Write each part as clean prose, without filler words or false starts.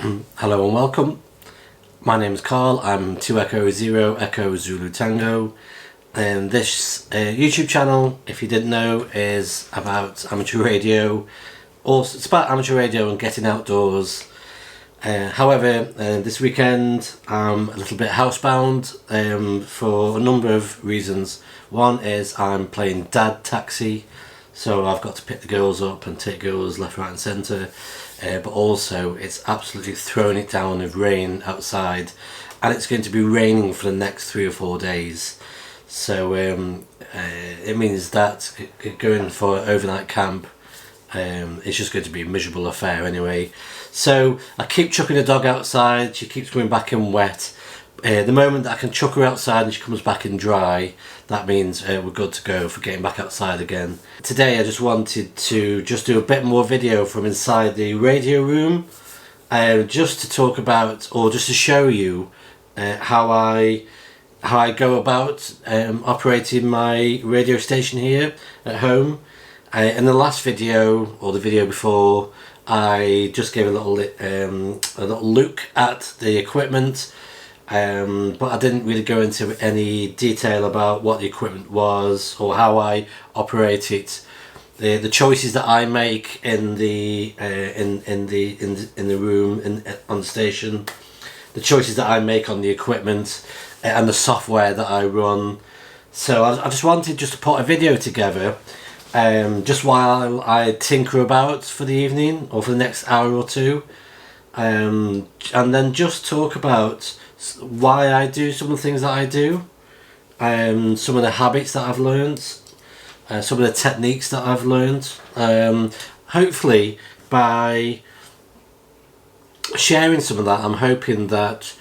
Hello and welcome. My name is Carl. I'm 2 Echo 0 Echo Zulu Tango, and this YouTube channel, if you didn't know, is about amateur radio. Also, it's about amateur radio and getting outdoors. However, this weekend I'm a little bit housebound for a number of reasons. One is I'm playing dad taxi, so I've got to pick the girls up and take girls left, right and centre. But also it's absolutely throwing it down with rain outside, and it's going to be raining for the next 3 or 4 days. So it means that going for overnight camp it's just going to be a miserable affair anyway. So I keep chucking the dog outside. She keeps coming back in wet. The moment that I can chuck her outside and she comes back in dry, that means we're good to go for getting back outside again. Today I just wanted to do a bit more video from inside the radio room, just to talk about, or just to show you how I go about operating my radio station here at home. In the last video, or the video before, I just gave a little look at the equipment. But I didn't really go into any detail about what the equipment was or how I operate it, the choices that I make in the room on the station, the choices that I make on the equipment, and the software that I run. So I just wanted to put a video together, just while I tinker about for the evening or for the next hour or two, and then just talk about why I do some of the things that I do, some of the habits that I've learned, some of the techniques that I've learned. Hopefully by sharing some of that, I'm hoping that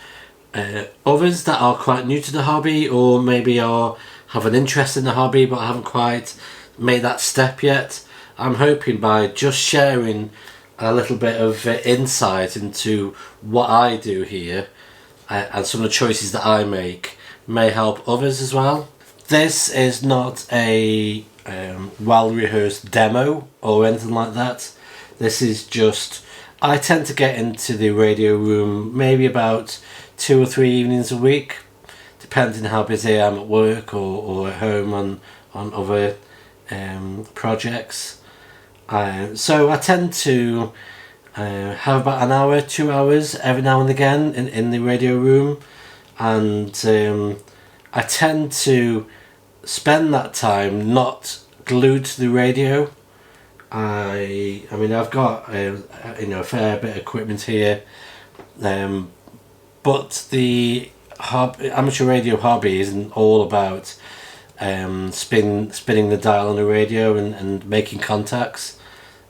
others that are quite new to the hobby, or maybe have an interest in the hobby but haven't quite made that step yet, I'm hoping by just sharing a little bit of insight into what I do here, and some of the choices that I make, may help others as well. This is not a well-rehearsed demo or anything like that. This is just, I tend to get into the radio room maybe about 2 or 3 evenings a week, depending how busy I am at work or at home on other projects. So I tend to have about an hour, 2 hours every now and again in the radio room, and I tend to spend that time not glued to the radio. I mean I've got a fair bit of equipment here, but the amateur radio hobby isn't all about spinning the dial on the radio and making contacts.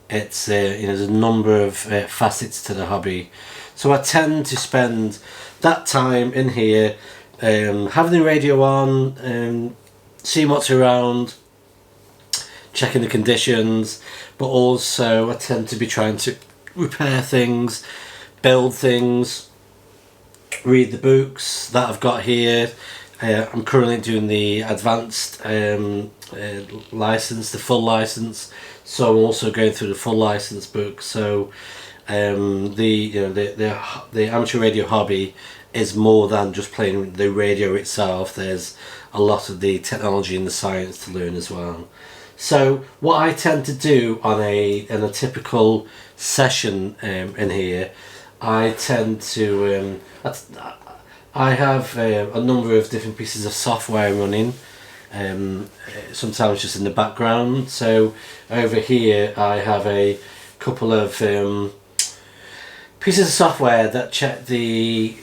It's there's a number of facets to the hobby, so I tend to spend that time in here, having the radio on, seeing what's around, checking the conditions, but also I tend to be trying to repair things, build things, read the books that I've got here. I'm currently doing the advanced license, the full license, so I'm also going through the full license book. So the amateur radio hobby is more than just playing the radio itself. There's a lot of the technology and the science to learn as well. So what I tend to do in a typical session in here, I tend to I have a number of different pieces of software running, sometimes just in the background. So over here I have a couple of pieces of software that check the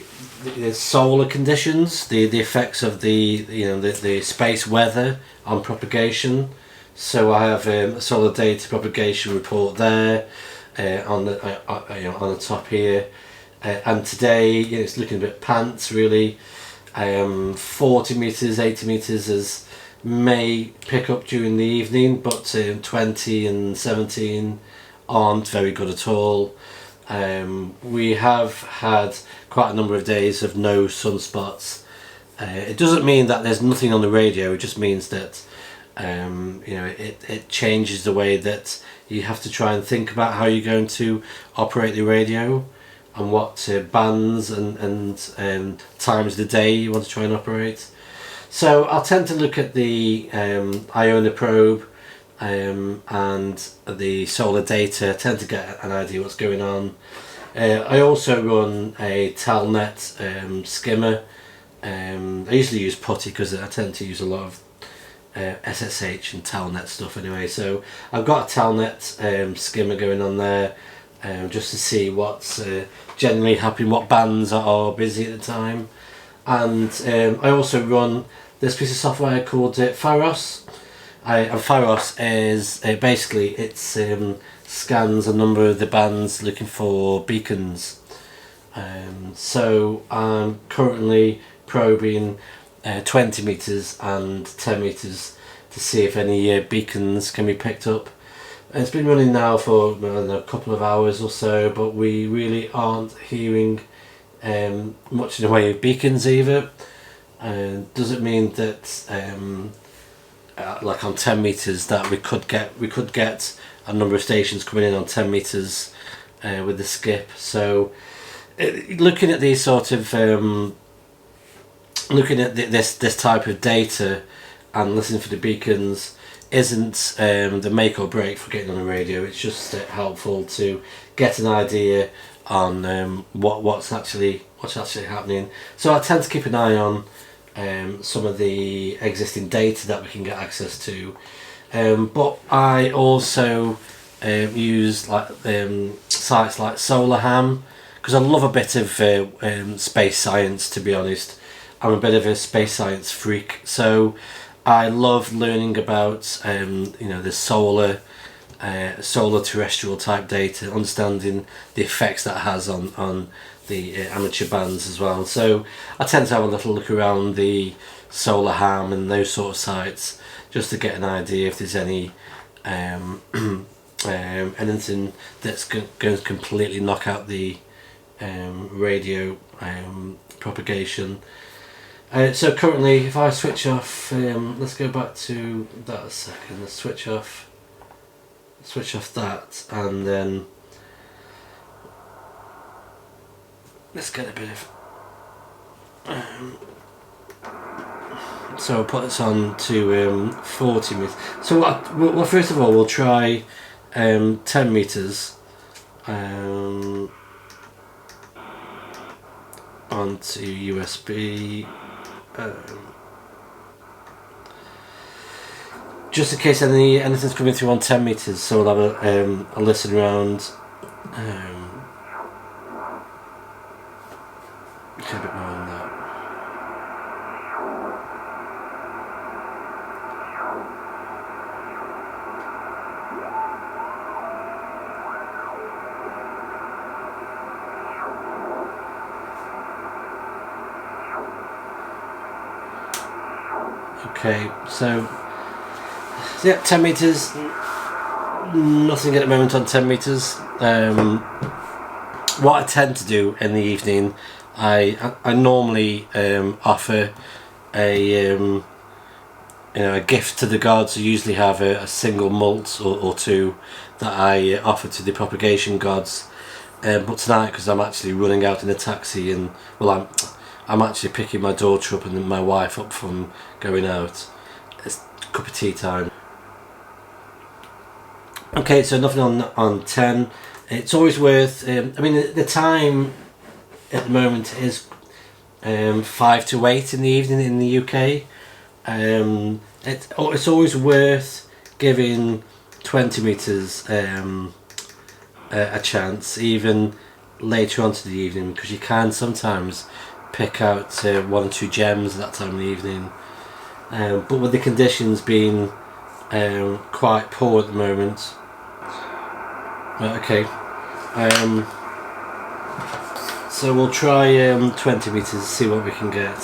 solar conditions, the effects of the space weather on propagation. So I have a solar data propagation report there on the top here. And today it's looking a bit pants really. 40 meters, 80 meters as may pick up during the evening, but 20 and 17 aren't very good at all. We have had quite a number of days of no sunspots. It doesn't mean that there's nothing on the radio, it just means that it changes the way that you have to try and think about how you're going to operate the radio. and what bands and times of the day you want to try and operate. So I'll tend to look at the Ionosprobe and the solar data, tend to get an idea what's going on. I also run a Telnet skimmer. I usually use putty because I tend to use a lot of SSH and Telnet stuff anyway. So I've got a Telnet skimmer going on there just to see what's generally happening, what bands are busy at the time. And I also run this piece of software called Faros. And Faros is basically it scans a number of the bands looking for beacons. So I'm currently probing 20 meters and 10 meters to see if any beacons can be picked up. It's been running now for a couple of hours or so, but we really aren't hearing much in the way of beacons either. Doesn't mean that like on 10 meters that we could get a number of stations coming in on 10 meters with the skip. So looking at these sort of looking at this type of data and listening for the beacons isn't the make or break for getting on the radio. It's just helpful to get an idea on what's actually happening. So I tend to keep an eye on some of the existing data that we can get access to, but I also use like sites like SolarHam, because I love a bit of space science, to be honest. I'm a bit of a space science freak, so I love learning about the solar terrestrial type data, understanding the effects that has on the amateur bands as well. So I tend to have a little look around the SolarHam and those sort of sites just to get an idea if there's any anything that's going to completely knock out the radio propagation. So currently, if I switch off, let's go back to that a second. Let's switch off that, and then let's get a bit of. So I'll put this on to 40 meters. So well, first of all, we'll try 10 meters onto USB. Just in case anything's coming through on 10 meters, so we'll have a listen around. A bit more on that. Okay, so yeah, 10 meters, nothing at the moment on 10 meters. What I tend to do in the evening, I normally offer a gift to the gods. I usually have a single mult or two that I offer to the propagation gods. But tonight, because I'm actually running out in a taxi, and well, I'm actually picking my daughter up and my wife up from going out. It's cup of tea time. Okay, so nothing on 10. It's always worth. I mean, the time at the moment is 5 to 8 in the evening in the UK. It's always worth giving 20 meters a chance, even later on to the evening, because you can sometimes pick out 1 or 2 gems at that time of the evening. But with the conditions being quite poor at the moment. Okay. So we'll try 20 meters, see what we can get.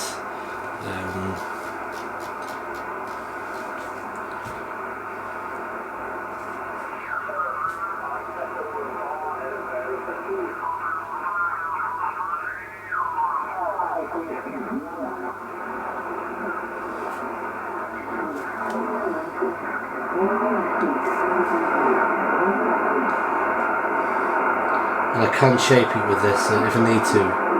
and I can shape it with this if I need to.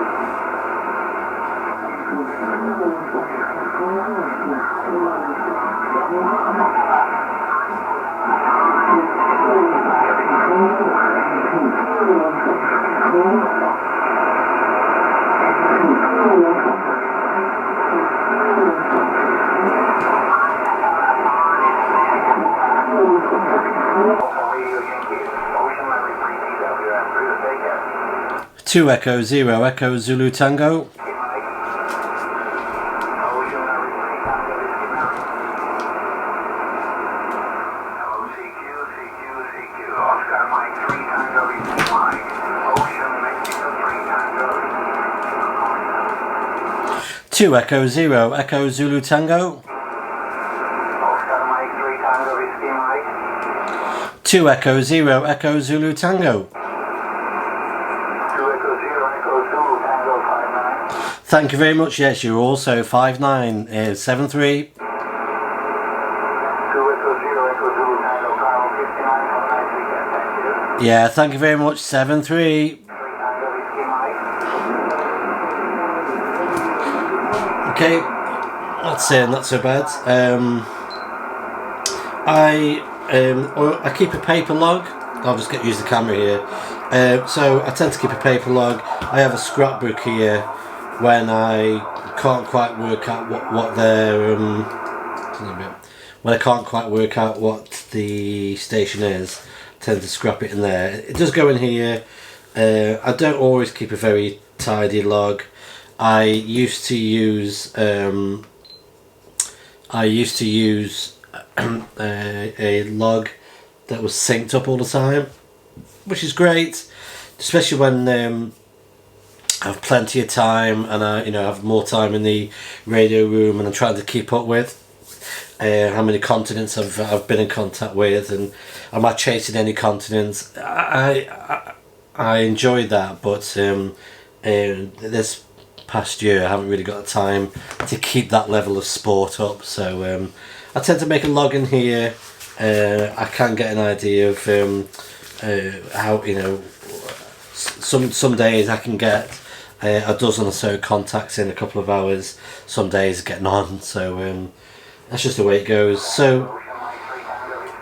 2 Echo 0 Echo Zulu Tango. Two Echo 0 Echo Zulu Tango. 2 Echo 0 Echo Zulu Tango. Thank you very much. Yes, you're also 5973. Yeah, thank you very much. 73. Okay, that's not so bad. I keep a paper log. I'll just use the camera here. So I tend to keep a paper log. I have a scrapbook here when I can't quite work out what their when I can't quite work out what the station is. I tend to scrap it in there. It does go in here. I don't always keep a very tidy log. I used to use a log that was synced up all the time, which is great, especially when I have plenty of time and I have more time in the radio room and I'm trying to keep up with how many continents I've been in contact with, and am I chasing any continents. I enjoyed that, but this past year I haven't really got the time to keep that level of sport up, so I tend to make a log in here. I can get an idea of how, some days I can get a dozen or so contacts in a couple of hours, some days getting on, so that's just the way it goes. So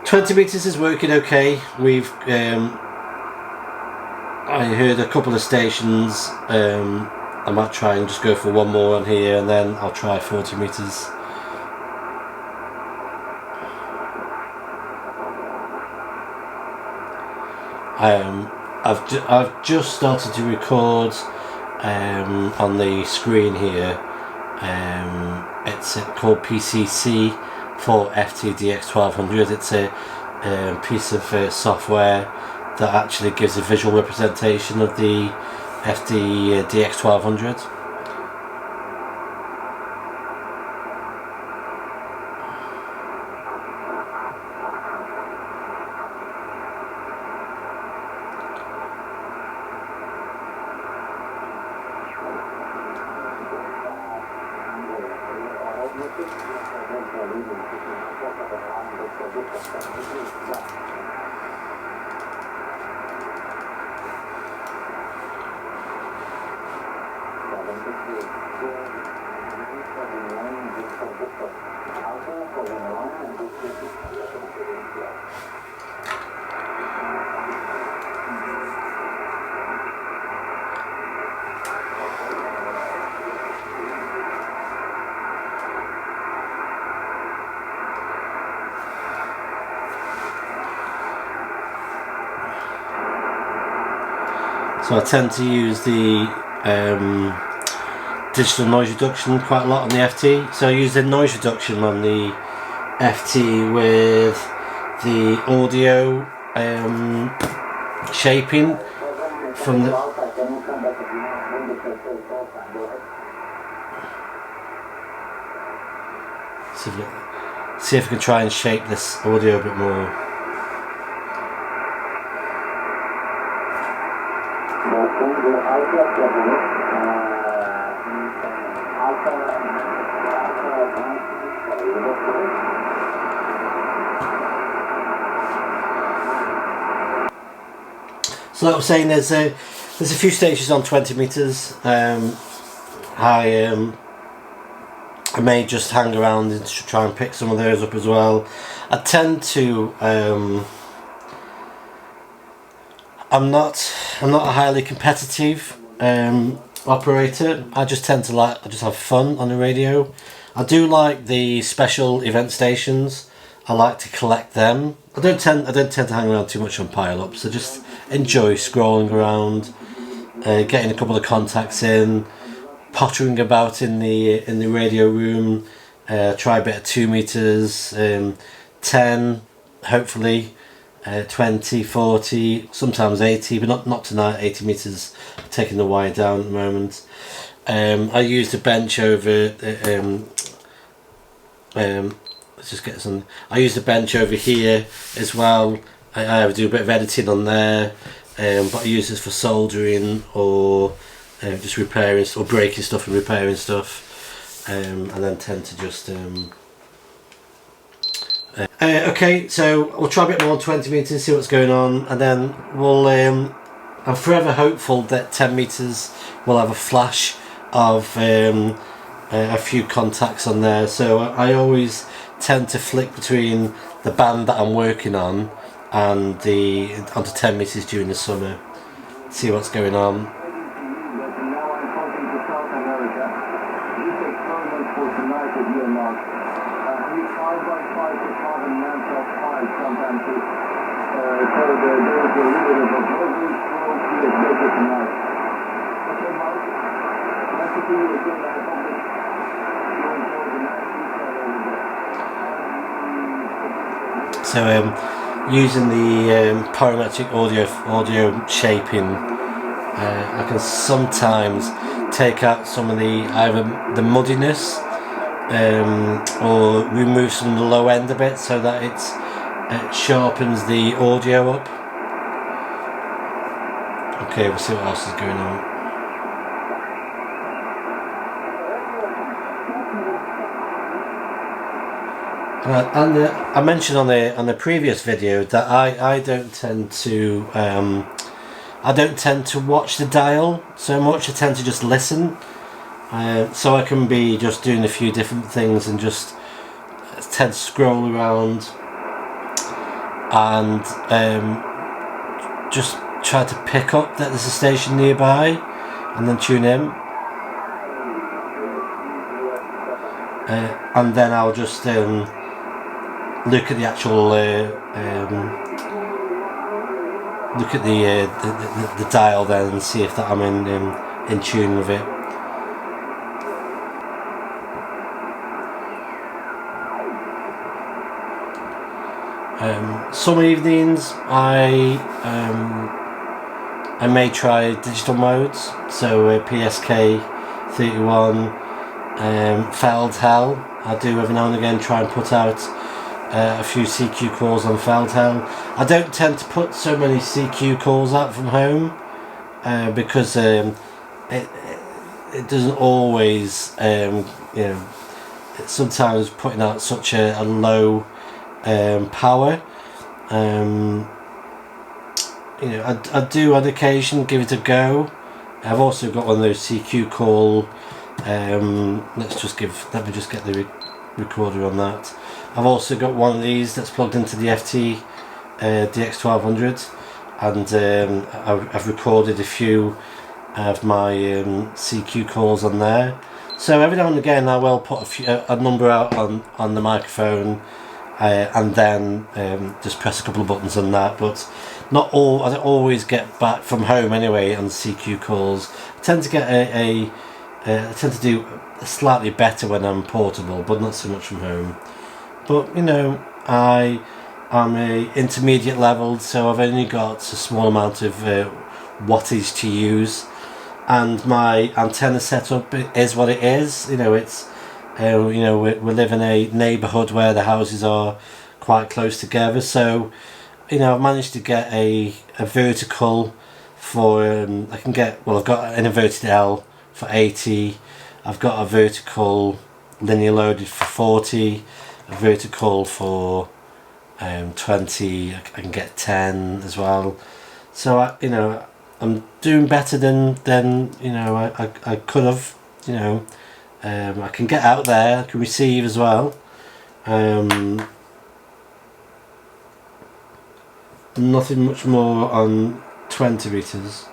20 meters is working okay. We've I heard a couple of stations. I might try and just go for one more on here and then I'll try 40 meters. I've just started to record on the screen here. It's called PCC for FTdx1200. It's a piece of software that actually gives a visual representation of the FTdx1200. So I tend to use the digital noise reduction quite a lot on the FT. So I use the noise reduction on the FT with the audio shaping from the... See if I can try and shape this audio a bit more. So like I was saying, there's a few stations on 20 meters. I may just hang around and try and pick some of those up as well. I tend to I'm not a highly competitive operator. I just tend to just have fun on the radio. I do like the special event stations. I like to collect them. I don't tend to hang around too much on pile-ups. I just enjoy scrolling around, getting a couple of contacts in, pottering about in the radio room. Try a bit of 2 meters, 10, hopefully, 20, 40, sometimes 80, but not tonight. 80 meters, taking the wire down at the moment. I use the bench over. Let's just get some. I use the bench over here as well. I do a bit of editing on there, but I use this for soldering or just repairing or breaking stuff and repairing stuff, and then tend to just. Okay, so we'll try a bit more on 20 meters, see what's going on, and then we'll. I'm forever hopeful that 10 meters will have a flash of a few contacts on there. So I always tend to flick between the band that I'm working on and onto 10 meters during the summer. See what's going on. So using the parametric audio shaping, I can sometimes take out some of either the muddiness or remove some of the low end a bit so that it sharpens the audio up. Okay, we'll see what else is going on. And I mentioned on the previous video that I don't tend to watch the dial so much. I tend to just listen, so I can be just doing a few different things and just tend to scroll around and just try to pick up that there's a station nearby and then tune in, and then I'll just look at the actual look at the dial then and see if that I'm in tune with it. Some evenings I may try digital modes, so PSK 31, Heil. I do every now and again try and put out a few CQ calls on Heil. I don't tend to put so many CQ calls out from home because it doesn't always, it's sometimes putting out such a low power. I do on occasion give it a go. I've also got one of those CQ call. Let me just get the recorder on that. I've also got one of these that's plugged into the FTdx1200, and I've recorded a few of my CQ calls on there. So every now and again I will put a number out on the microphone, and then just press a couple of buttons on that. But I don't always get back from home anyway on CQ calls. I tend to get I tend to do slightly better when I'm portable, but not so much from home. But I am a intermediate level, so I've only got a small amount of wattage to use, and my antenna setup is what it is. We live in a neighbourhood where the houses are quite close together, so I've managed to get a vertical for I've got an inverted L for 80. I've got a vertical linear loaded for 40, a vertical for 20. I can get 10 as well. So I'm doing better than I could have. I can get out there, I can receive as well. Nothing much more on 20 meters.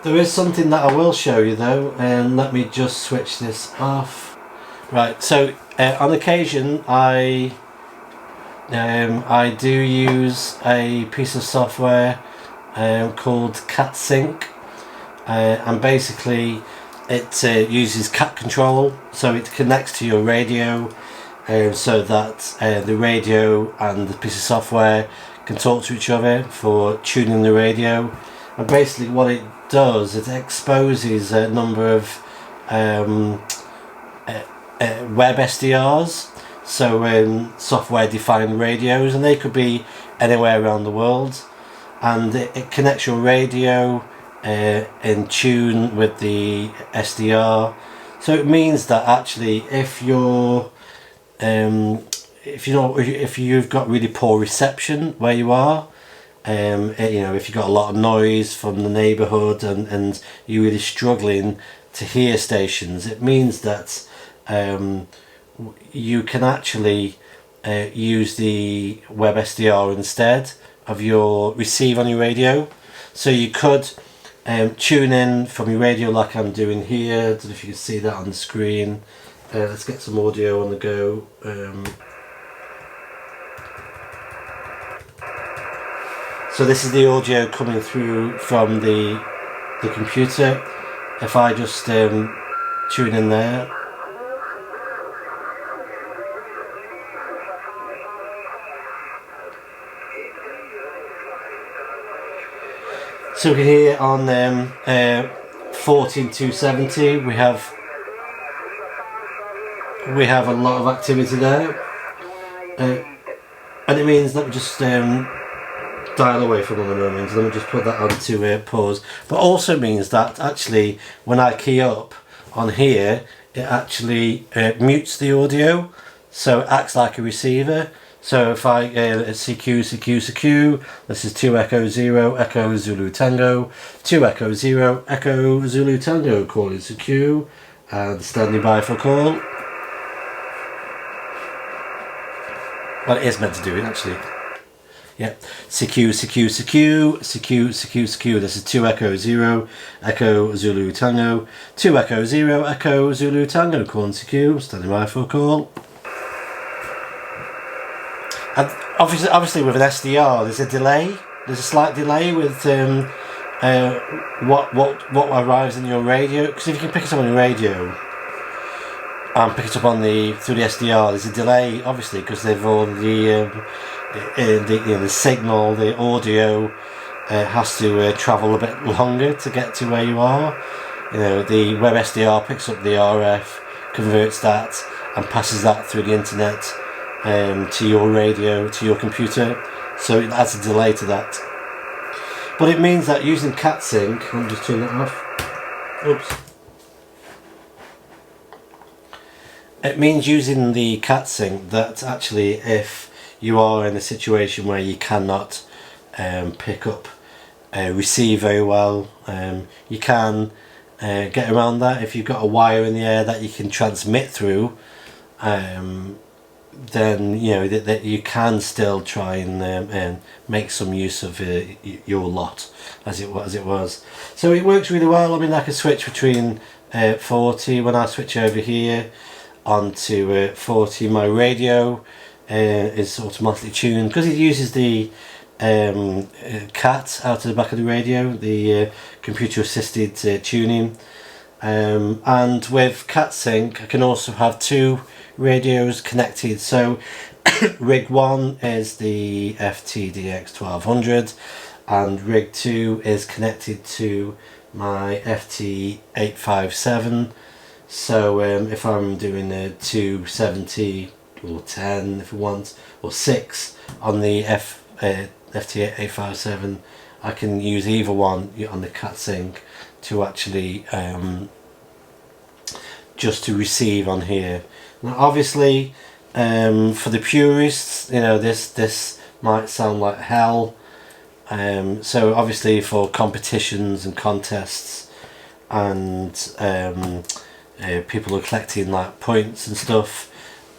There is something that I will show you though, and let me just switch this off. Right, so on occasion I do use a piece of software called CATsync, and basically it uses cat control, so it connects to your radio, so that the radio and the piece of software can talk to each other for tuning the radio. And basically what it does, it exposes a number of web SDRs, so software defined radios, and they could be anywhere around the world, and it connects your radio in tune with the SDR. So it means that actually if you've got really poor reception where you are, if you've got a lot of noise from the neighbourhood and you're really struggling to hear stations, it means that you can actually use the web SDR instead of your receive on your radio. So you could tune in from your radio like I'm doing here. I don't know if you can see that on the screen. Let's get some audio on the go. So this is the audio coming through from the computer. If I just tune in there. So here on 14270 we have a lot of activity there, and it means, let me just dial away for one moment, let me just put that on to pause, but also means that actually when I key up on here, it actually mutes the audio, so it acts like a receiver. So if I CQ, this is 2 Echo 0 Echo Zulu Tango, 2 Echo 0 Echo Zulu Tango, calling CQ and standing by for call. Well, it is meant to do it actually. Yeah, CQ, this is 2 Echo 0 Echo Zulu Tango, 2 Echo 0 Echo Zulu Tango, calling CQ, standing by for call. And obviously with an SDR there's a delay, there's a slight delay with what arrives in your radio, because if you can pick it up on your radio and pick it up on through the SDR, there's a delay obviously because they've all the signal, the audio has to travel a bit longer to get to where you are. The web SDR picks up the RF, converts that and passes that through the internet to your radio, to your computer, so it adds a delay to that. But it means that using CATsync, let me just turn that off. Oops. It means using the CATsync that actually if you are in a situation where you cannot pick up, receive very well, you can get around that. If you've got a wire in the air that you can transmit through, then that you can still try and make some use of your lot as it was. So it works really well. I mean, I can switch between 40 when I switch over here onto 40. My radio is automatically tuned because it uses the CAT out of the back of the radio, the computer assisted tuning, and with CATsync I can also have two radios connected. So rig 1 is the FTdx1200 and rig 2 is connected to my FT857. So if I'm doing a 270 or 10 if you want, or 6 on the FT857, I can use either one on the CATsync to actually just to receive on here. Now obviously for the purists, this might sound like hell. So obviously for competitions and contests and people are collecting like points and stuff.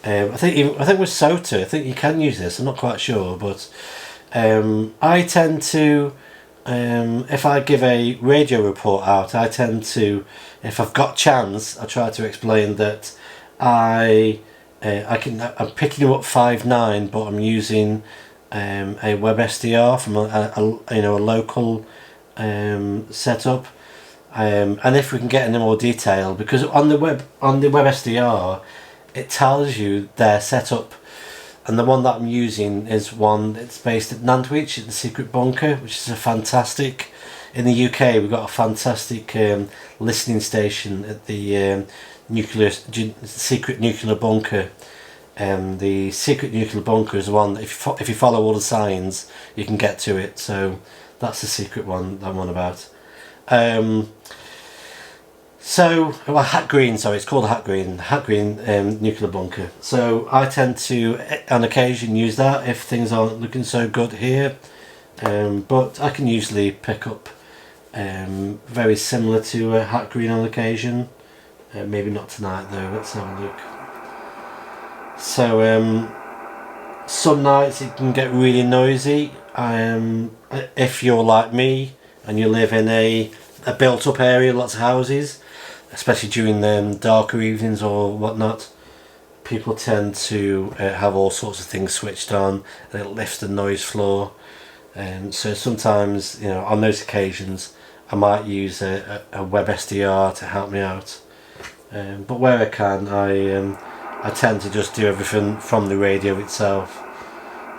I think with SOTA, I think you can use this. I'm not quite sure, but I tend to, if I give a radio report out, I tend to, if I've got chance, I try to explain that I'm picking up 5.9, but I'm using a web SDR from a local setup. And if we can get into more detail, because on the web SDR, it tells you their setup, and the one that I'm using is one that's based at Nantwich at the Secret Bunker, which is a fantastic. In the UK, we've got a fantastic listening station at the Secret Nuclear Bunker. The Secret Nuclear Bunker is the one that if you follow all the signs, you can get to it. So that's the secret one that I'm on about. Hat Green, sorry, it's called Hat Green Nuclear Bunker. So I tend to, on occasion, use that if things aren't looking so good here. But I can usually pick up very similar to Hat Green on occasion. Maybe not tonight though, let's have a look. So some nights it can get really noisy. If you're like me and you live in a built up area, lots of houses, especially during darker evenings or whatnot, people tend to have all sorts of things switched on, and it lifts the noise floor. So sometimes, on those occasions, I might use a web SDR to help me out. But where I can, I tend to just do everything from the radio itself.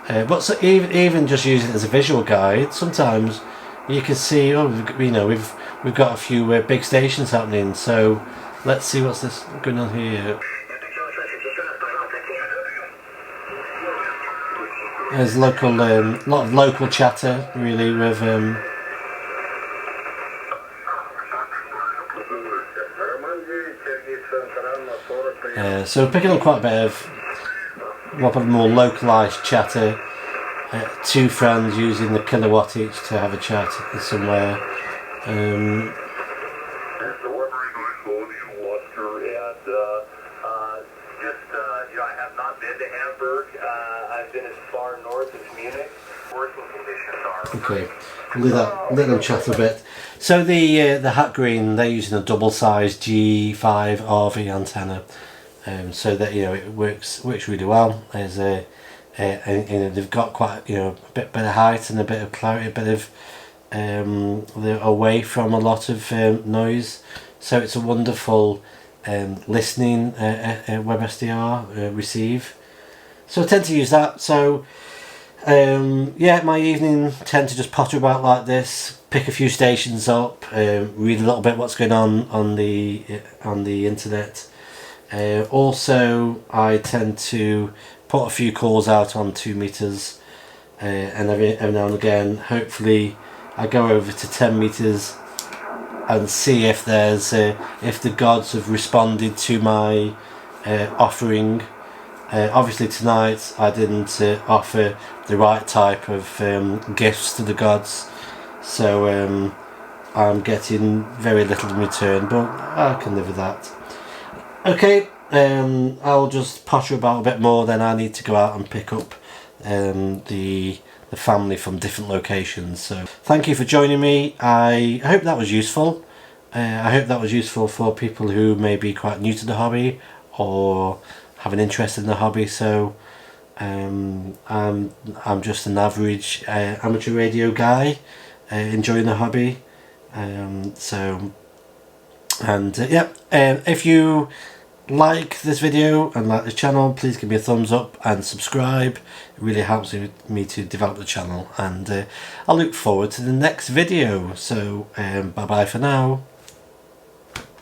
But so even just using it as a visual guide, sometimes you can see, we've got a few big stations happening. So let's see what's this going on here. There's lot of local chatter really with so picking up quite a bit of what more localised chatter. Two friends using the kilowatt each to have a chat somewhere. I have not been to Hamburg. I've been as far north as Munich. Working conditions are okay. Let them chat a bit. So the Hat Green, they're using a double-sized G5 RV antenna, so that it works really well. There's they've got quite a bit better height and a bit of clarity, a bit of they're away from a lot of noise. So it's a wonderful listening web SDR receive. So I tend to use that. So my evening tend to just potter about like this, pick a few stations up, read a little bit what's going on the internet. Also, I tend to put a few calls out on 2 meters, and every now and again, hopefully, I go over to 10 meters and see if there's if the gods have responded to my offering. Obviously tonight I didn't offer the right type of gifts to the gods, so I'm getting very little in return, but I can live with that. Okay, I'll just potter about a bit more, then I need to go out and pick up the family from different locations. So thank you for joining me. I hope that was useful. I hope that was useful for people who may be quite new to the hobby or have an interest in the hobby. So I'm just an average amateur radio guy enjoying the hobby. If you like this video and like the channel, please give me a thumbs up and subscribe. It really helps me to develop the channel, and I look forward to the next video. So bye bye for now.